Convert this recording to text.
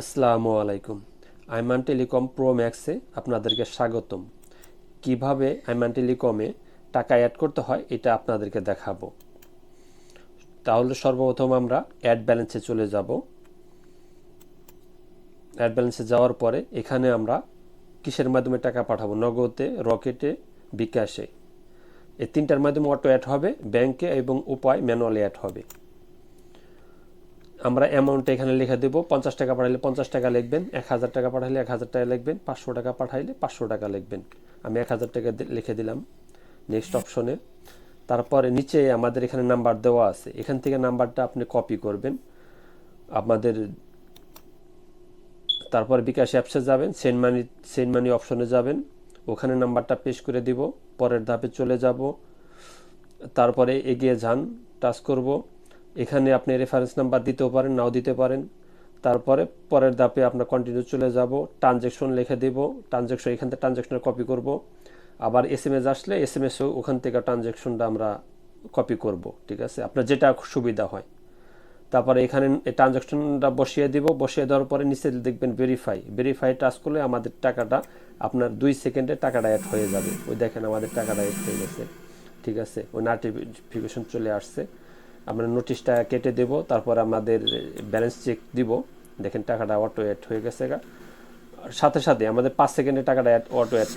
আসসালামু আলাইকুম। Ayman telecom pro ম্যাক্সে আপনাদেরকে স্বাগতম। কিভাবে আইমান টেলিকমে টাকা অ্যাড করতে হয় এটা আপনাদেরকে দেখাবো। তাহলে সর্বপ্রথম আমরা অ্যাড ব্যালেন্সে চলে যাব। অ্যাড ব্যালেন্সে যাওয়ার পরে এখানে আমরা কিসের মাধ্যমে টাকা পাঠাবো? নগদে, রকেটে, বিকাশে। এই তিনটার মাধ্যমে অটো অ্যাড হবে, ব্যাংকে এবং উপায় ম্যানুয়ালি অ্যাড হবে। আমরা অ্যামাউন্টটা এখানে লিখে দেবো। 50 টাকা পাঠাইলে 50 টাকা লিখবেন, 1000 টাকা পাঠাইলে 1000 টাকা লিখবেন, 500 টাকা পাঠাইলে 500 টাকা লিখবেন। আমি 1000 টাকা লিখে দিলাম নেক্সট অপশনে। তারপরে নিচে আমাদের এখানে নাম্বার দেওয়া আছে, এখান থেকে নাম্বারটা আপনি কপি করবেন আমাদের। তারপর বিকাশ অ্যাপসে যাবেন, সেন্ড মানি অপশনে যাবেন, ওখানে নাম্বারটা পেস্ট করে দিব। পরের ধাপে চলে যাব, তারপরে এগিয়ে যান, টাচ করব। এখানে আপনি রেফারেন্স নাম্বার দিতেও পারেন, নাও দিতে পারেন। তারপরে পরের ধাপে আপনার কন্টিনিউ চলে যাব, ট্রানজ্যাকশন লিখে দেব। ট্রানজ্যাকশন এখান থেকে ট্রানজ্যাকশনে কপি করব। আবার এসএমএস আসলে এসএমএসও ওখান থেকে ট্রানজ্যাকশনটা আমরা কপি করব। ঠিক আছে, আপনার যেটা সুবিধা হয়। তারপরে এখানে ট্রানজ্যাকশনটা বসিয়ে দিব। বসিয়ে দেওয়ার পরে নিচে দেখবেন ভেরিফাই টাচ করলে আমাদের টাকাটা আপনার 2 সেকেন্ডে টাকাটা অ্যাড হয়ে যাবে। ওই দেখেন আমাদের টাকাটা অ্যাড হয়ে গেছে। ঠিক আছে, ওই নোটিফিকেশন চলে আসছে। আমরা নোটিশটা কেটে দেব। তারপর আমাদের ব্যালেন্স চেক দিব। দেখেন টাকাটা অটো অ্যাড হয়ে গেছে। সাথে সাথে আমাদের 5 সেকেন্ডে টাকাটা অটো অ্যাড